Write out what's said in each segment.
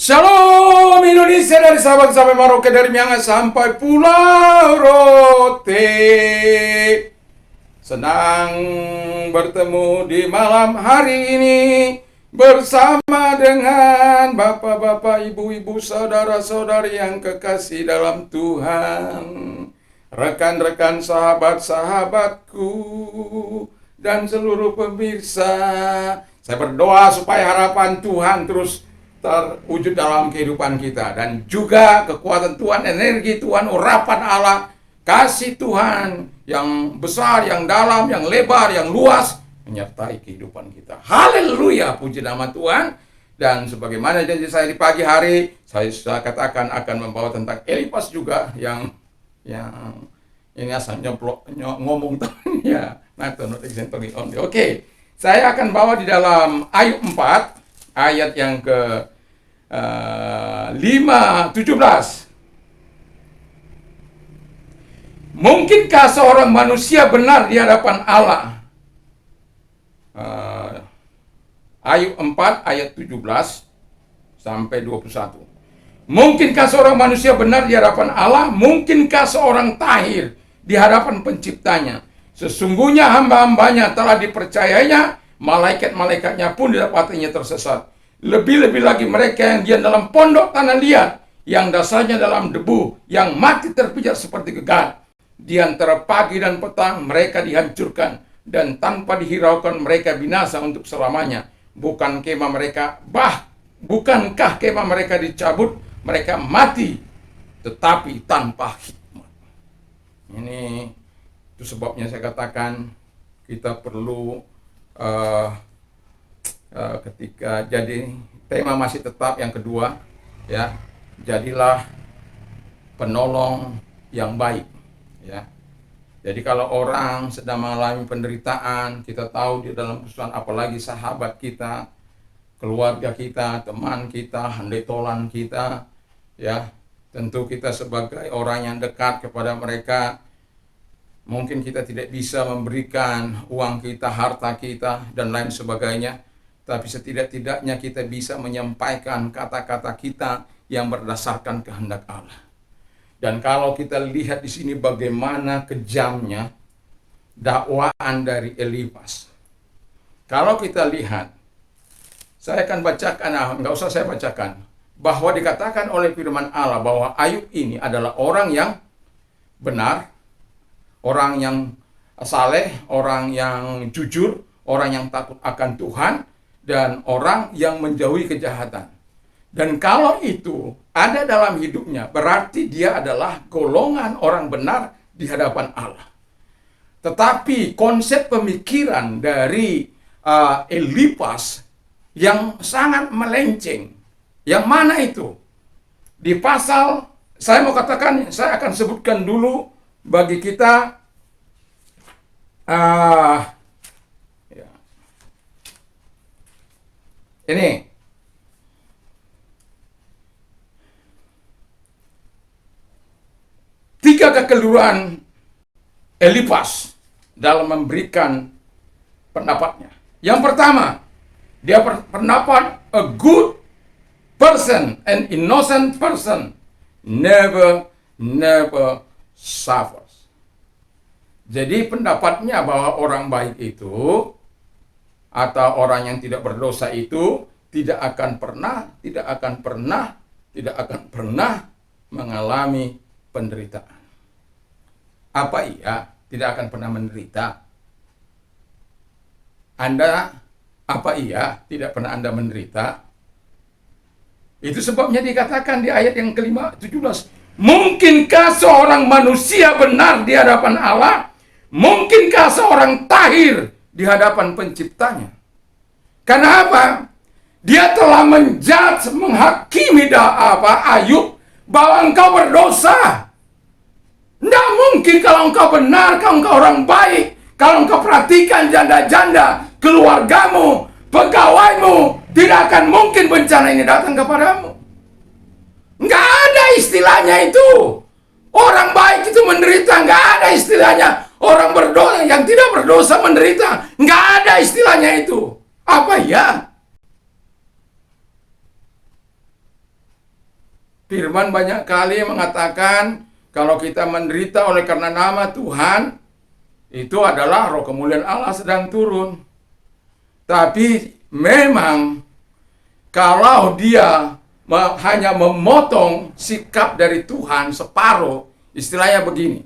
Shalom Indonesia, dari Sabang sampai Merauke, dari Miangas sampai Pulau Rote. Senang bertemu di malam hari ini bersama dengan bapak-bapak, ibu-ibu, saudara-saudari yang kekasih dalam Tuhan, rekan-rekan, sahabat-sahabatku, dan seluruh pemirsa. Saya berdoa supaya harapan Tuhan terus terwujud dalam kehidupan kita, dan juga kekuatan Tuhan, energi Tuhan, urapan Allah, kasih Tuhan yang besar, yang dalam, yang lebar, yang luas menyertai kehidupan kita. Haleluya, puji nama Tuhan. Dan sebagaimana janji saya di pagi hari, saya sudah katakan akan membawa tentang Elifas juga, yang ini asal ngomong ya. Nah, Oke, saya akan bawa di dalam Ayub 4 ayat yang ke 17. Mungkinkah seorang manusia benar di hadapan Allah? Ayub 4 ayat 17 sampai 21. Mungkinkah seorang manusia benar di hadapan Allah? Mungkinkah seorang tahir di hadapan penciptanya? Sesungguhnya hamba-hambanya telah dipercayainya, malaikat-malaikatnya pun didapatinya tersesat. Lebih-lebih lagi mereka yang diam dalam pondok tanah liat, yang dasarnya dalam debu, yang mati terpijak seperti gegar. Di antara pagi dan petang mereka dihancurkan, dan tanpa dihiraukan mereka binasa untuk selamanya. Bukankah kemah mereka dicabut, mereka mati, tetapi tanpa hikmat. Ini itu sebabnya saya katakan kita perlu ketika jadi tema masih tetap yang kedua, ya, jadilah penolong yang baik, ya. Jadi kalau orang sedang mengalami penderitaan, kita tahu di dalam kesusahan, apalagi sahabat kita, keluarga kita, teman kita, handetolan kita, ya, tentu kita sebagai orang yang dekat kepada mereka, mungkin kita tidak bisa memberikan uang kita, harta kita, dan lain sebagainya. Tapi setidak-tidaknya kita bisa menyampaikan kata-kata kita yang berdasarkan kehendak Allah. Dan kalau kita lihat di sini bagaimana kejamnya dakwaan dari Elifas. Kalau kita lihat, saya akan bacakan, nggak usah saya bacakan, bahwa dikatakan oleh firman Allah bahwa Ayub ini adalah orang yang benar, orang yang saleh, orang yang jujur, orang yang takut akan Tuhan, dan orang yang menjauhi kejahatan. Dan kalau itu ada dalam hidupnya, berarti dia adalah golongan orang benar di hadapan Allah. Tetapi konsep pemikiran dari Elifas yang sangat melenceng. Yang mana itu? Di pasal, saya mau katakan, saya akan sebutkan dulu bagi kita ini. Tiga kekeliruan Elifas dalam memberikan pendapatnya. Yang pertama, dia berpendapat a good person, an innocent person never suffers. Jadi pendapatnya bahwa orang baik itu atau orang yang tidak berdosa itu tidak akan pernah mengalami penderitaan. Apa iya tidak akan pernah menderita? Apa iya tidak pernah Anda menderita? Itu sebabnya dikatakan di ayat yang kelima 17. Mungkinkah seorang manusia benar di hadapan Allah? Mungkinkah seorang tahir di hadapan penciptanya? Karena apa? Dia telah menghakimi Ayub bahwa engkau berdosa. Tidak mungkin kalau engkau benar, kalau engkau orang baik, kalau engkau perhatikan janda-janda, keluargamu, pegawaimu, tidak akan mungkin bencana ini datang kepadamu. Nggak ada istilahnya itu. Orang baik itu menderita, nggak ada istilahnya. Orang berdosa yang tidak berdosa menderita, nggak ada istilahnya itu. Apa ya? Firman banyak kali mengatakan kalau kita menderita oleh karena nama Tuhan, itu adalah roh kemuliaan Allah sedang turun. Tapi memang kalau dia hanya memotong sikap dari Tuhan separuh, istilahnya begini.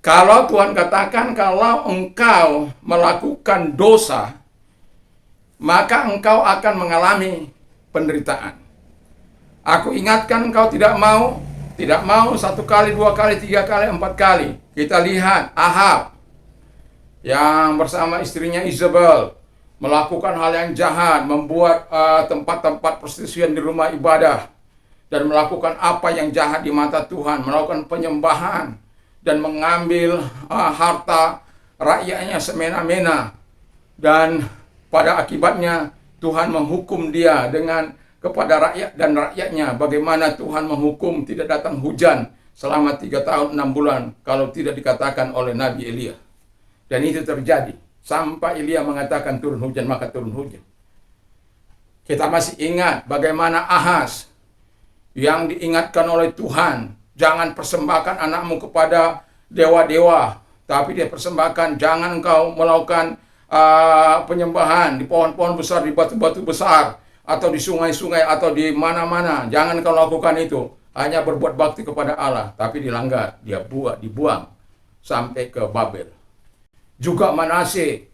Kalau Tuhan katakan kalau engkau melakukan dosa, maka engkau akan mengalami penderitaan. Aku ingatkan engkau tidak mau satu kali, dua kali, tiga kali, empat kali. Kita lihat Ahab yang bersama istrinya Isabel melakukan hal yang jahat, membuat tempat-tempat perselisihan di rumah ibadah, dan melakukan apa yang jahat di mata Tuhan, melakukan penyembahan, dan mengambil harta rakyatnya semena-mena. Dan pada akibatnya Tuhan menghukum dia kepada rakyat dan rakyatnya. Bagaimana Tuhan menghukum tidak datang hujan selama 3 tahun 6 bulan kalau tidak dikatakan oleh Nabi Elia. Dan itu terjadi sampai Elia mengatakan turun hujan, maka turun hujan. Kita masih ingat bagaimana Ahaz yang diingatkan oleh Tuhan, jangan persembahkan anakmu kepada dewa-dewa, tapi dia persembahkan, jangan engkau melakukan penyembahan di pohon-pohon besar, di batu-batu besar, atau di sungai-sungai, atau di mana-mana. Jangan kau lakukan itu. Hanya berbuat bakti kepada Allah. Tapi dilanggar, dia dibuang sampai ke Babel. Juga Manase,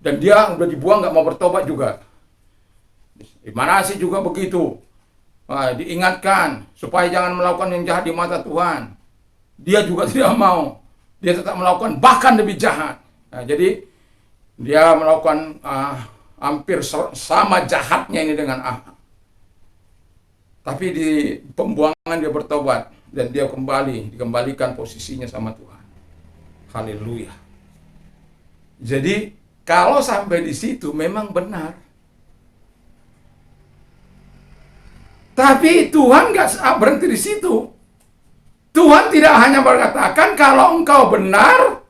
dan dia udah dibuang, gak mau bertobat juga. Manase juga begitu. Diingatkan supaya jangan melakukan yang jahat di mata Tuhan. Dia juga tidak mau. Dia tetap melakukan bahkan lebih jahat. Jadi dia melakukan hampir sama jahatnya ini dengan Ahab. Tapi di pembuangan dia bertobat dan dia dikembalikan posisinya sama Tuhan. Haleluya. Jadi kalau sampai di situ memang benar. Tapi Tuhan nggak berhenti di situ. Tuhan tidak hanya berkatakan kalau engkau benar,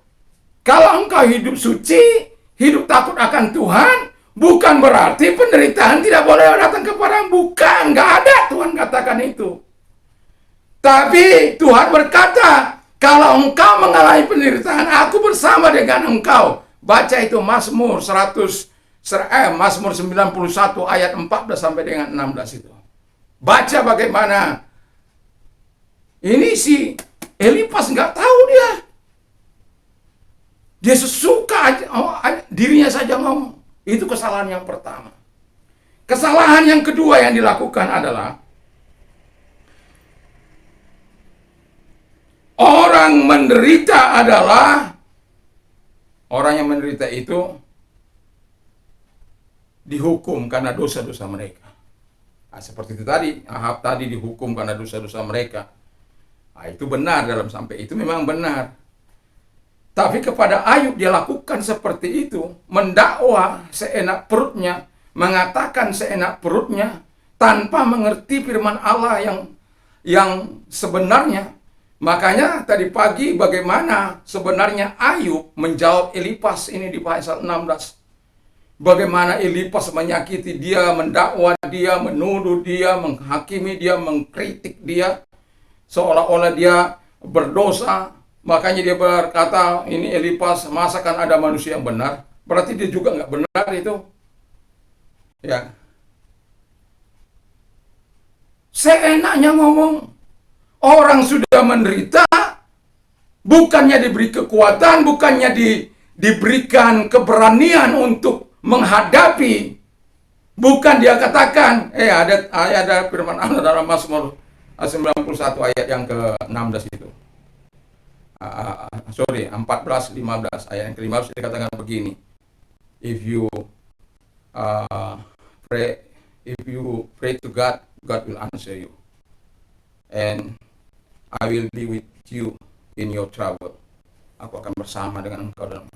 kalau engkau hidup suci, hidup takut akan Tuhan, bukan berarti penderitaan tidak boleh datang kepadamu. Bukan, nggak ada Tuhan katakan itu. Tapi Tuhan berkata, kalau engkau mengalami penderitaan, aku bersama dengan engkau. Baca itu Mazmur 91 ayat 14 sampai dengan 16 itu. Baca bagaimana ini si Elifas nggak tahu dia. Dia sesuka dirinya saja ngomong. Itu kesalahan yang pertama. Kesalahan yang kedua yang dilakukan adalah orang yang menderita itu dihukum karena dosa-dosa mereka. Seperti itu tadi, Ahab tadi dihukum karena dosa-dosa mereka. Itu benar, dalam sampai itu memang benar. Tapi kepada Ayub dia lakukan seperti itu, mendakwa seenak perutnya, mengatakan seenak perutnya, tanpa mengerti firman Allah yang sebenarnya. Makanya tadi pagi bagaimana sebenarnya Ayub menjawab Elifas ini di pasal 16. Bagaimana Elifas menyakiti dia, mendakwa dia, menuduh dia, menghakimi dia, mengkritik dia, seolah-olah dia berdosa. Makanya dia berkata, ini Elifas, masa kan ada manusia yang benar? Berarti dia juga nggak benar itu. Ya. Seenaknya ngomong. Orang sudah menderita, bukannya diberi kekuatan, bukannya diberikan keberanian untuk menghadapi. Bukan dia katakan, ada firman Allah dalam Mazmur 91 ayat yang ke-16 itu. 14-15 ayat yang ke-15 dikatakan begini. If you pray to God, God will answer you. And I will be with you in your trouble. Aku akan bersama dengan engkau dalam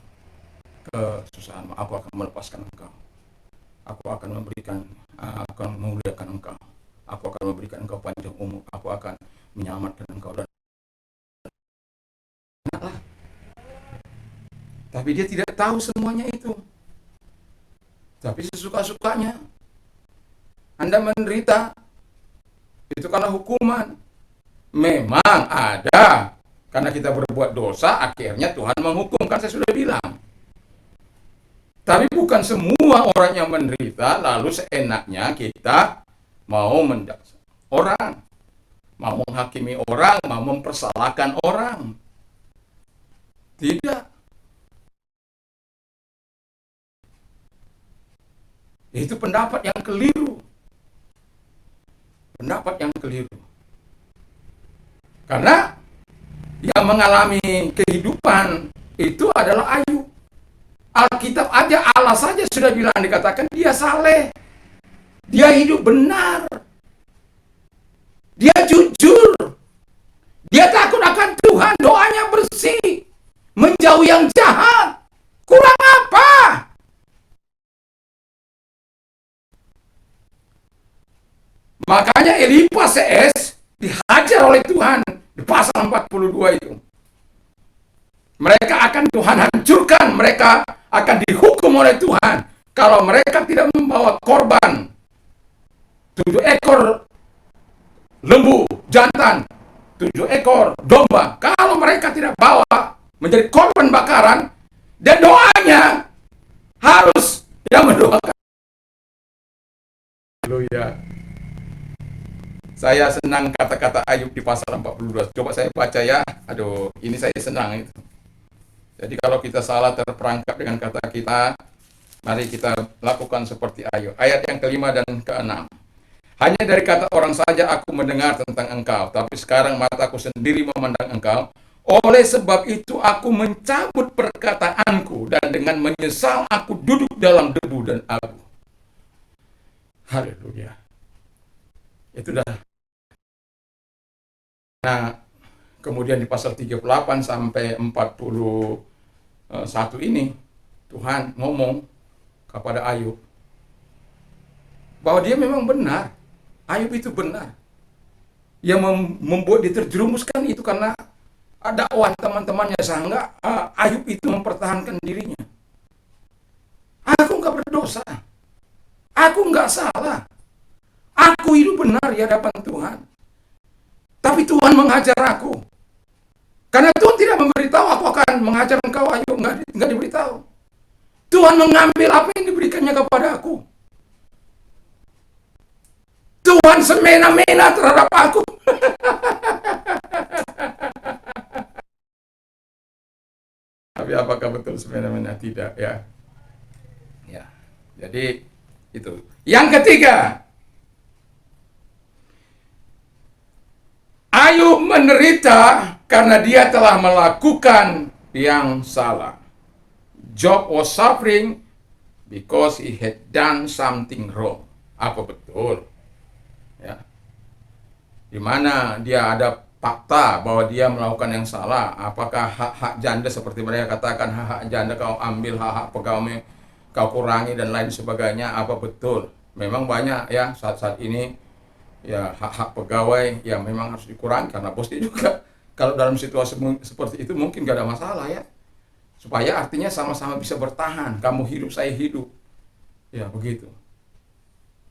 kesusahanmu. Aku akan melepaskan engkau. Aku akan memuliakan engkau. Aku akan memberikan engkau panjang umur. Aku akan menyelamatkan engkau. Tapi dia tidak tahu semuanya itu. Tapi sesuka-sukanya Anda menderita, Itu karena hukuman. Memang ada. Karena kita berbuat dosa, akhirnya Tuhan menghukum. Kan saya sudah bilang. Tapi bukan semua orang yang menderita, lalu seenaknya kita mau mendaksa orang, mau menghakimi orang, mau mempersalahkan orang. Tidak. Itu pendapat yang keliru. Pendapat yang keliru. Karena yang mengalami kehidupan itu adalah Ayub. Alkitab aja, Allah saja sudah bilang, dikatakan dia saleh. Dia hidup benar. Dia jujur. Dia takut akan Tuhan, doanya bersih. Menjauh yang jahat. Kurang apa? Makanya Elifaz dihajar oleh Tuhan di pasal 42 itu. Mereka akan Tuhan hancurkan, mereka akan dihukum oleh Tuhan kalau mereka tidak membawa korban 7 ekor lembu jantan, 7 ekor domba. Kalau mereka tidak bawa menjadi korban bakaran, dan doanya harus yang mendoakan. Haleluya. Saya senang kata-kata Ayub di pasal 42. Coba saya baca ya. Aduh, ini saya senang itu. Jadi kalau kita salah terperangkap dengan kata kita, mari kita lakukan seperti Ayub. Ayat yang kelima dan keenam. Hanya dari kata orang saja aku mendengar tentang engkau, tapi sekarang mataku sendiri memandang engkau. Oleh sebab itu aku mencabut perkataanku, dan dengan menyesal aku duduk dalam debu dan abu. Haleluya. Itu dah. Nah, kemudian di pasal 38 sampai 41 ini, Tuhan ngomong kepada Ayub bahwa dia memang benar. Ayub itu benar. Yang membuat dia terjerumuskan itu karena dakwah teman-temannya, sehingga Ayub itu mempertahankan dirinya. Aku nggak berdosa. Aku nggak salah. Aku hidup benar di hadapan Tuhan. Tapi Tuhan menghajar aku. Karena Tuhan tidak memberitahu aku akan menghajar engkau, Ayub. Nggak diberitahu. Tuhan mengambil apa yang diberikannya kepada aku. Tuhan semena-mena terhadap aku. Tapi apakah betul semena-mena? Tidak, ya. Ya. Jadi itu. Yang ketiga, Ayub menderita karena dia telah melakukan yang salah. Job was suffering because he had done something wrong. Apa betul? Ya. Di mana dia ada fakta bahwa dia melakukan yang salah. Apakah hak-hak janda seperti mereka katakan, hak-hak janda kau ambil, hak-hak pegawai kau kurangi dan lain sebagainya? Apa betul? Memang banyak ya saat-saat ini ya hak-hak pegawai yang memang harus dikurangi karena bosnya juga. Kalau dalam situasi seperti itu mungkin gak ada masalah ya. Supaya artinya sama-sama bisa bertahan. Kamu hidup, saya hidup. Ya begitu.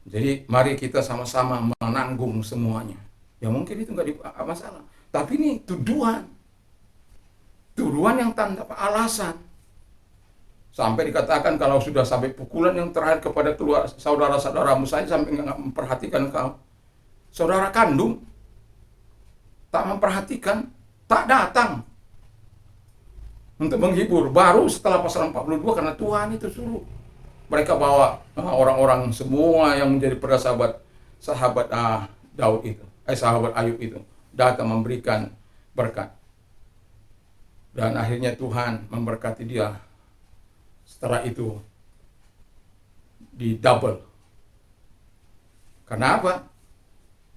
Jadi mari kita sama-sama menanggung semuanya. Ya mungkin itu nggak masalah. Tapi ini tuduhan. Tuduhan yang tanpa alasan. Sampai dikatakan kalau sudah sampai pukulan yang terakhir kepada keluarga saudara-saudaramu, saya sampai nggak memperhatikan kau. Saudara kandung tak memperhatikan, tak datang untuk menghibur. Baru setelah pasal 42 karena Tuhan itu suruh. Mereka bawa orang-orang semua yang menjadi sahabat Daud itu, sahabat Ayub itu, datang memberikan berkat. Dan akhirnya Tuhan memberkati dia. Setelah itu di double. Kenapa?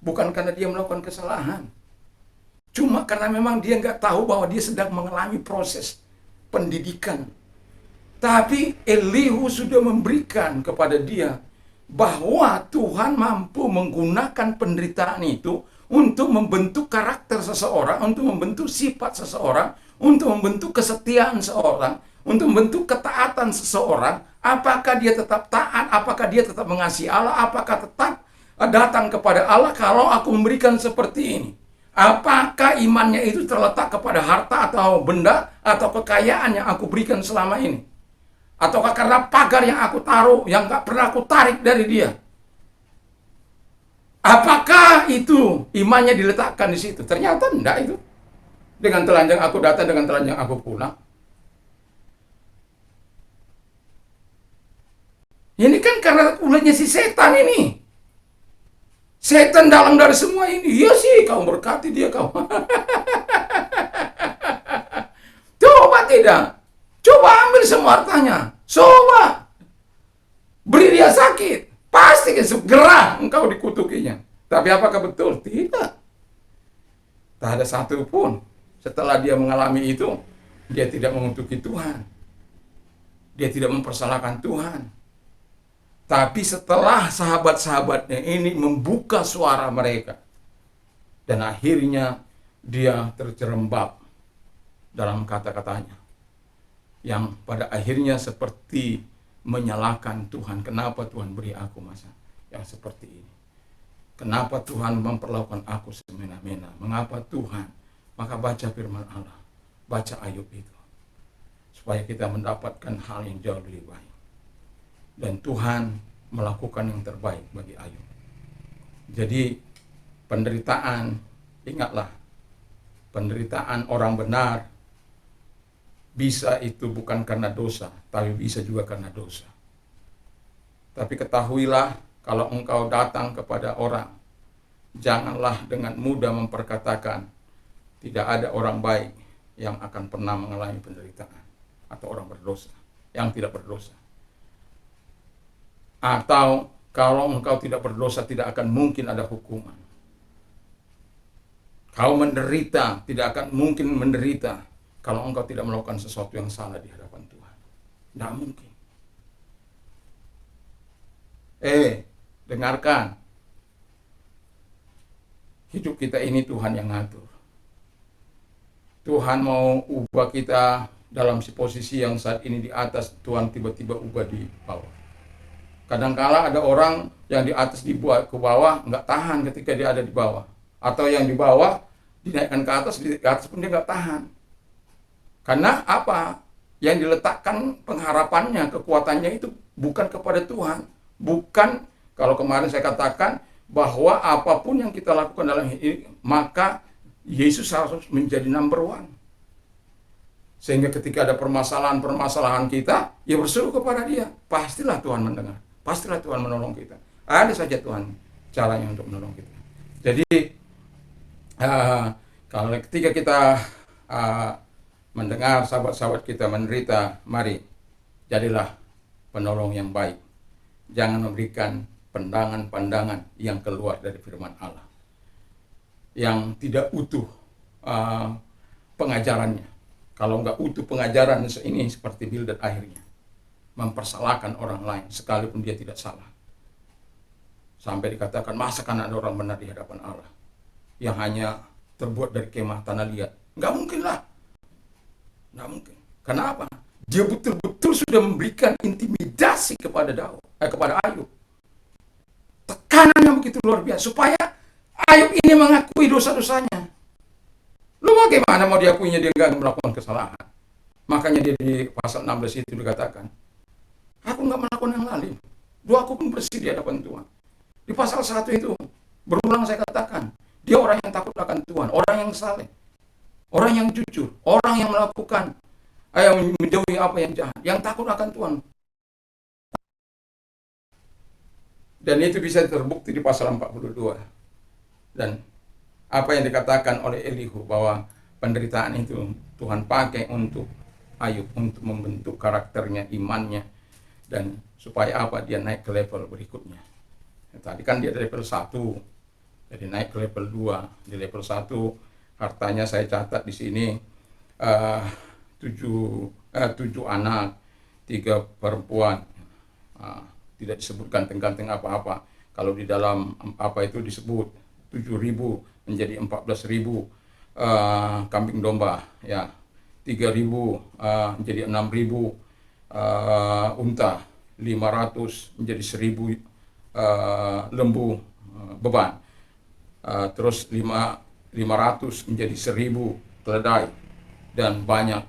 Bukan karena dia melakukan kesalahan. Cuma karena memang dia nggak tahu bahwa dia sedang mengalami proses pendidikan. Tapi Elihu sudah memberikan kepada dia bahwa Tuhan mampu menggunakan penderitaan itu untuk membentuk karakter seseorang, untuk membentuk sifat seseorang, untuk membentuk kesetiaan seseorang, untuk membentuk ketaatan seseorang. Apakah dia tetap taat, apakah dia tetap mengasihi Allah, apakah tetap datang kepada Allah kalau aku memberikan seperti ini? Apakah imannya itu terletak kepada harta atau benda atau kekayaan yang aku berikan selama ini? Ataukah karena pagar yang aku taruh yang gak pernah aku tarik dari dia? Apakah itu imannya diletakkan di situ? Ternyata enggak itu. Dengan telanjang aku datang, dengan telanjang aku pulang. Ini kan karena ulahnya si setan ini. Setan dalang dari semua ini. Iya sih, kau berkati dia kau. Coba tidak. Coba ambil semua hartanya. Coba. Beri dia sakit. Pasti segera engkau dikutukinya. Tapi apakah betul? Tidak. Tak ada satu pun. Setelah dia mengalami itu, dia tidak mengutuki Tuhan. Dia tidak mempersalahkan Tuhan. Tapi setelah sahabat-sahabatnya ini membuka suara mereka, dan akhirnya dia terjerembab dalam kata-katanya, yang pada akhirnya seperti menyalahkan Tuhan. Kenapa Tuhan beri aku masa yang seperti ini? Kenapa Tuhan memperlakukan aku semena-mena? Mengapa Tuhan? Maka baca firman Allah, baca Ayub itu, supaya kita mendapatkan hal yang jauh lebih baik. Dan Tuhan melakukan yang terbaik bagi Ayub. Jadi penderitaan, ingatlah, penderitaan orang benar bisa itu bukan karena dosa, tapi bisa juga karena dosa. Tapi ketahuilah, kalau engkau datang kepada orang, janganlah dengan mudah memperkatakan, tidak ada orang baik yang akan pernah mengalami penderitaan, atau orang berdosa yang tidak berdosa. Atau kalau engkau tidak berdosa, tidak akan mungkin ada hukuman. Kau menderita, tidak akan mungkin menderita kalau engkau tidak melakukan sesuatu yang salah di hadapan Tuhan. Tidak mungkin. Dengarkan. Hidup kita ini Tuhan yang ngatur. Tuhan mau ubah kita dalam posisi yang saat ini di atas, Tuhan tiba-tiba ubah di bawah. Kadangkala ada orang yang di atas dibuat ke bawah, nggak tahan ketika dia ada di bawah. Atau yang di bawah dinaikkan ke atas pun dia nggak tahan. Karena apa? Yang diletakkan pengharapannya, kekuatannya itu bukan kepada Tuhan. Bukan, kalau kemarin saya katakan, bahwa apapun yang kita lakukan dalam hidup ini, maka Yesus harus menjadi number one. Sehingga ketika ada permasalahan kita, ya berseru kepada dia. Pastilah Tuhan mendengar. Pastilah Tuhan menolong kita. Ada saja Tuhan caranya untuk menolong kita. Jadi kalau ketika kita mendengar sahabat-sahabat kita menderita, mari jadilah penolong yang baik. Jangan memberikan pandangan-pandangan yang keluar dari firman Allah, yang tidak utuh pengajarannya. Kalau nggak utuh pengajaran ini, seperti Bildad akhirnya mempersalahkan orang lain sekalipun dia tidak salah. Sampai dikatakan, masa kan ada orang benar di hadapan Allah yang hanya terbuat dari kemah tanah liat? Nggak mungkin lah. Nggak mungkin. Kenapa? Dia betul-betul sudah memberikan intimidasi kepada kepada Ayub. Tekanan yang begitu luar biasa supaya Ayub ini mengakui dosa-dosanya. Lu bagaimana mau diakuinya dia nggak melakukan kesalahan? Makanya dia di pasal 16 itu dikatakan, aku nggak melakukan yang lalim. Doaku pun bersih di hadapan Tuhan. Di pasal 1 itu, berulang saya katakan, dia orang yang takut akan Tuhan, orang yang saleh, orang yang jujur, orang yang melakukan, yang menjauhi apa yang jahat, yang takut akan Tuhan. Dan itu bisa terbukti di pasal 42. Dan apa yang dikatakan oleh Elihu, bahwa penderitaan itu Tuhan pakai untuk Ayub, untuk membentuk karakternya, imannya, dan supaya apa? Dia naik ke level berikutnya. Tadi kan dia dari level 1, jadi naik ke level 2. Di level 1 hartanya saya catat di sini 7 anak, 3 perempuan. Tidak disebutkan tenggang apa-apa. Kalau di dalam apa itu disebut 7.000 menjadi 14.000 kambing domba, ya 3.000 menjadi 6.000 unta, 500 menjadi 1.000 lembu, beban. Terus 500 menjadi 1.000 keledai, dan banyak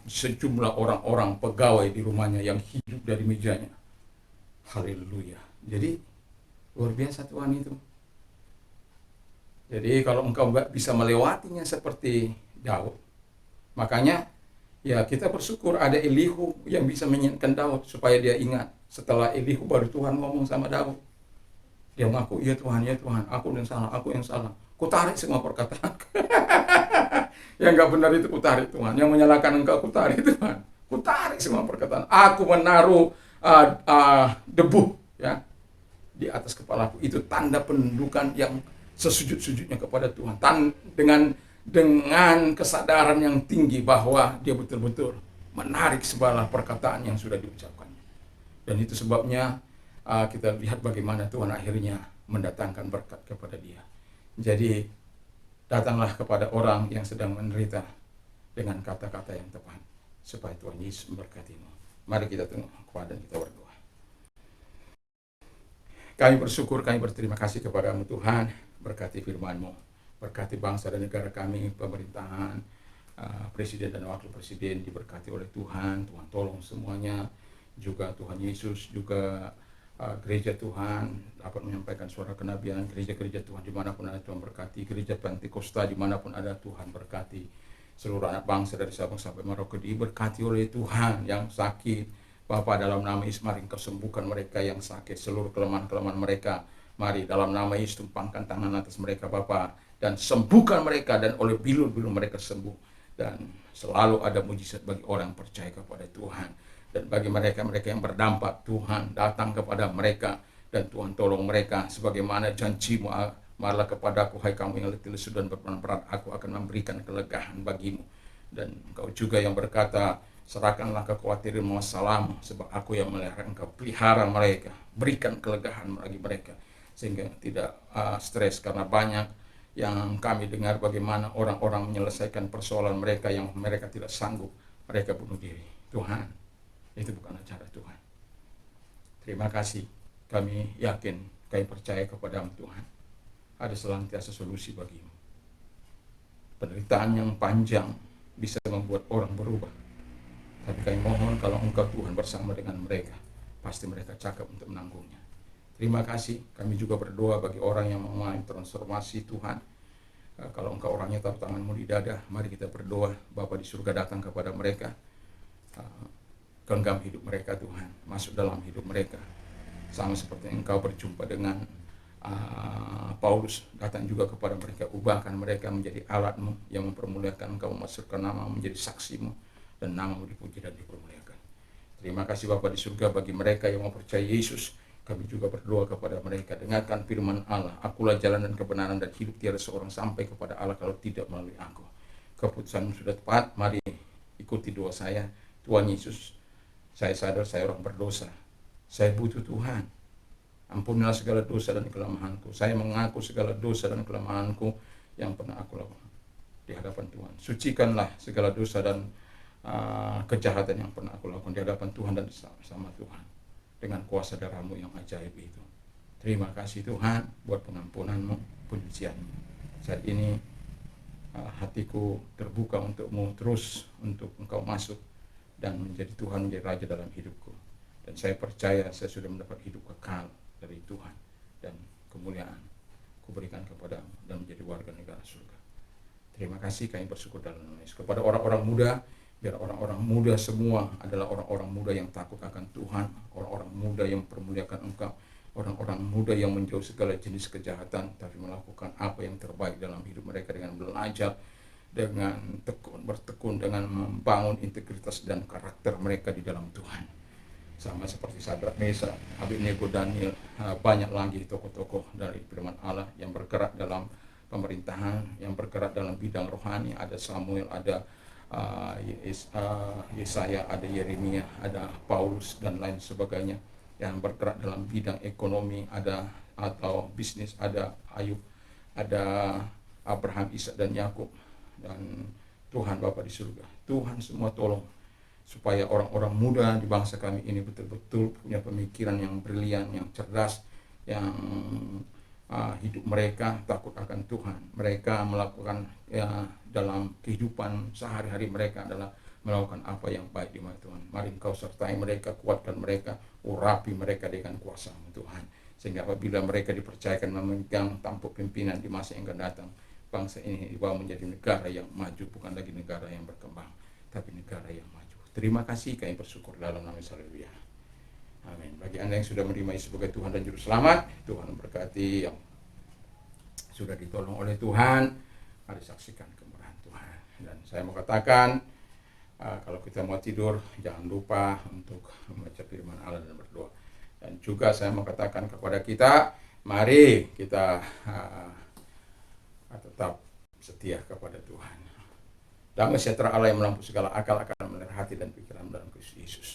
sejumlah orang-orang pegawai di rumahnya yang hidup dari mejanya. Haleluya. Jadi luar biasa Tuhan itu. Jadi kalau engkau bisa melewatinya seperti Daud, makanya ya kita bersyukur ada Elihu yang bisa mengingatkan Daud supaya dia ingat. Setelah Elihu baru Tuhan ngomong sama Daud. Dia mengaku, ya Tuhan, aku yang salah. Ku tarik semua perkataan. Yang nggak benar itu ku tarik Tuhan. Yang menyalahkan engkau ku tarik Tuhan. Ku tarik semua perkataan. Aku menaruh debu ya di atas kepalaku. Itu tanda penundukan yang sesujud-sujudnya kepada Tuhan. Dengan kesadaran yang tinggi bahwa dia betul-betul menarik segala perkataan yang sudah diucapkannya. Dan itu sebabnya kita lihat bagaimana Tuhan akhirnya mendatangkan berkat kepada dia. Jadi datanglah kepada orang yang sedang menderita dengan kata-kata yang tepat, supaya Tuhan Yesus memberkatimu. Mari kita tunduk kepala dan kita berdoa. Kami bersyukur, kami berterima kasih kepadamu Tuhan. Berkati firman-Mu, berkati bangsa dan negara kami, pemerintahan, presiden dan wakil presiden diberkati oleh Tuhan. Tuhan tolong semuanya, juga Tuhan Yesus, juga gereja Tuhan dapat menyampaikan suara kenabian. Gereja-gereja Tuhan dimanapun ada Tuhan berkati. Gereja Pentakosta dimanapun ada Tuhan berkati. Seluruh anak bangsa dari Sabang sampai Merauke diberkati oleh Tuhan. Yang sakit, Bapa, dalam nama Yesus mari Engkau sembuhkan mereka yang sakit, seluruh kelemahan-kelemahan mereka. Mari dalam nama Yesus tumpangkan tangan atas mereka Bapa, dan sembuhkan mereka, dan oleh bilur-bilur mereka sembuh. Dan selalu ada mujizat bagi orang yang percaya kepada Tuhan. Dan bagi mereka-mereka yang berdampak, Tuhan datang kepada mereka, dan Tuhan tolong mereka sebagaimana janji-Mu. Marilah kepadaku, hai kamu yang letih lesu dan berat, aku akan memberikan kelegaan bagimu. Dan Engkau juga yang berkata, serahkanlah kekhawatiranmu masalahmu, sebab aku yang melihara engkau. Pelihara mereka, berikan kelegaan bagi mereka, sehingga tidak stres. Karena banyak yang kami dengar bagaimana orang-orang menyelesaikan persoalan mereka yang mereka tidak sanggup, mereka bunuh diri. Tuhan, itu bukan acara Tuhan. Terima kasih. Kami yakin, kami percaya kepadamu Tuhan. Ada senantiasa solusi bagimu. Penderitaan yang panjang bisa membuat orang berubah. Tapi kami mohon kalau Engkau Tuhan bersama dengan mereka, pasti mereka cakap untuk menanggungnya. Terima kasih. Kami juga berdoa bagi orang yang mengalami transformasi Tuhan. Kalau Engkau orangnya taruh tangan-Mu di dada, mari kita berdoa. Bapa di surga datang kepada mereka. Genggam hidup mereka Tuhan, masuk dalam hidup mereka. Sama seperti Engkau berjumpa dengan Paulus, datang juga kepada mereka. Ubahkan mereka menjadi alat-Mu yang mempermuliakan Engkau, memasukkan nama-Mu menjadi saksi-Mu, dan nama-Mu dipuji dan dipermuliakan. Terima kasih Bapa di surga. Bagi mereka yang mau percaya Yesus, kami juga berdoa kepada mereka. Dengarkan firman Allah, akulah jalan dan kebenaran dan hidup, tiada seorang sampai kepada Allah kalau tidak melalui aku. Keputusan sudah tepat, mari ikuti doa saya. Tuhan Yesus, saya sadar saya orang berdosa, saya butuh Tuhan. Ampunilah segala dosa dan kelemahanku. Saya mengaku segala dosa dan kelemahanku yang pernah aku lakukan di hadapan Tuhan. Sucikanlah segala dosa dan kejahatan yang pernah aku lakukan di hadapan Tuhan dan sama Tuhan, dengan kuasa darah-Mu yang ajaib itu. Terima kasih Tuhan buat pengampunan-Mu, pujian-Mu. Saat ini hatiku terbuka untuk-Mu, terus untuk Engkau masuk dan menjadi Tuhan, menjadi Raja dalam hidupku. Dan saya percaya saya sudah mendapat hidup kekal dari Tuhan, dan kemuliaan kuberikan kepadamu dan menjadi warga negara surga. Terima kasih, kami bersyukur dalam nama Yesus. Kepada orang-orang muda, biar orang-orang muda semua adalah orang-orang muda yang takut akan Tuhan, orang-orang muda yang mempermuliakan Engkau, orang-orang muda yang menjauh segala jenis kejahatan, tapi melakukan apa yang terbaik dalam hidup mereka dengan belajar, dengan bertekun, dengan membangun integritas dan karakter mereka di dalam Tuhan. Sama seperti Sadrak, Meshach, Abednego, Daniel, banyak lagi tokoh-tokoh dari firman Allah yang bergerak dalam pemerintahan, yang bergerak dalam bidang rohani. Ada Samuel, ada Yesaya, ada Yeremia, ada Paulus dan lain sebagainya. Yang bergerak dalam bidang ekonomi, ada atau bisnis, ada Ayub, ada Abraham, Ishak dan Yakub. Dan Tuhan Bapa di surga, Tuhan semua tolong supaya orang-orang muda di bangsa kami ini betul-betul punya pemikiran yang brilian, yang cerdas, yang hidup mereka takut akan Tuhan. Mereka melakukan dalam kehidupan sehari-hari mereka adalah melakukan apa yang baik di mata Tuhan. Mari Engkau sertai mereka, kuatkan mereka, urapi mereka dengan kuasa Tuhan. Sehingga apabila mereka dipercayakan memegang tampuk pimpinan di masa yang akan datang, bangsa ini dibawa menjadi negara yang maju, bukan lagi negara yang berkembang, tapi negara yang maju. Terima kasih, kami bersyukur dalam nama Yesus. Haleluya. Amin. Bagi Anda yang sudah menerima Yesus sebagai Tuhan dan Juru Selamat, Tuhan memberkati. Yang sudah ditolong oleh Tuhan, mari saksikan kemurahan Tuhan. Dan saya mau katakan, kalau kita mau tidur, jangan lupa untuk membaca firman Allah dan berdoa. Dan juga saya mau katakan kepada kita, mari kita tetap setia kepada Tuhan. Damai sejahtera Allah yang melampaui segala akal akan memelihara hati dan pikiran dalam Kristus Yesus.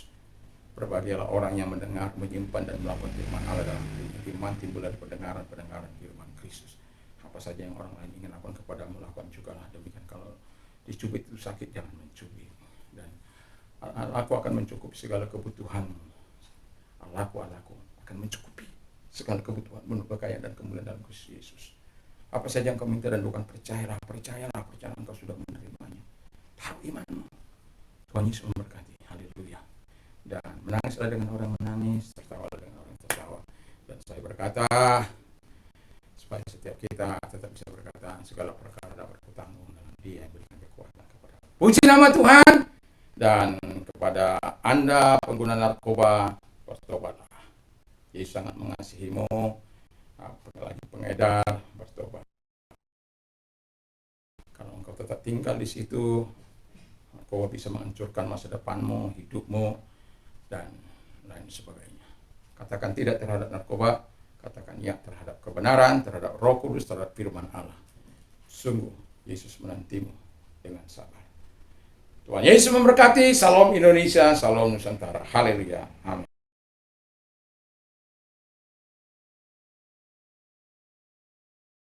Berbahagialah orang yang mendengar, menyimpan dan melakukan firman Allah dalam hatinya. Iman timbul dari pendengaran firman Kristus. Apa saja yang orang lain ingin lakukan kepadamu, lakukan juga lah. Demikian kalau dicubit itu sakit, jangan mencubit. Dan Allahku akan mencukupi segala kebutuhanmu. Allahku akan mencukupi segala kebutuhan menurut kekayaan dan kemuliaan dalam Kristus Yesus. Apa saja yang kau minta dan bukan percayalah engkau sudah menerimanya. Taruh imanmu. Tuhan Yesus memberkati. Haleluya. Dan menangislah dengan orang menangis, tertawalah dengan orang tertawa. Dan saya berkata, supaya setiap kita tetap bisa berkata segala perkara dapat kutanggung dalam Dia yang berikan kekuatan kepada. Puji nama Tuhan. Dan kepada Anda pengguna narkoba, bertobatlah. Yesus sangat mengasihimu. Apalagi pengedar, bertobat. Kalau engkau tetap tinggal di situ, narkoba bisa menghancurkan masa depanmu, hidupmu, dan lain sebagainya. Katakan tidak terhadap narkoba, katakan ya terhadap kebenaran, terhadap Roh Kudus, terhadap firman Allah. Sungguh Yesus menantimu dengan sabar. Tuhan Yesus memberkati. Salam Indonesia, salam Nusantara. Haleluya. Amin.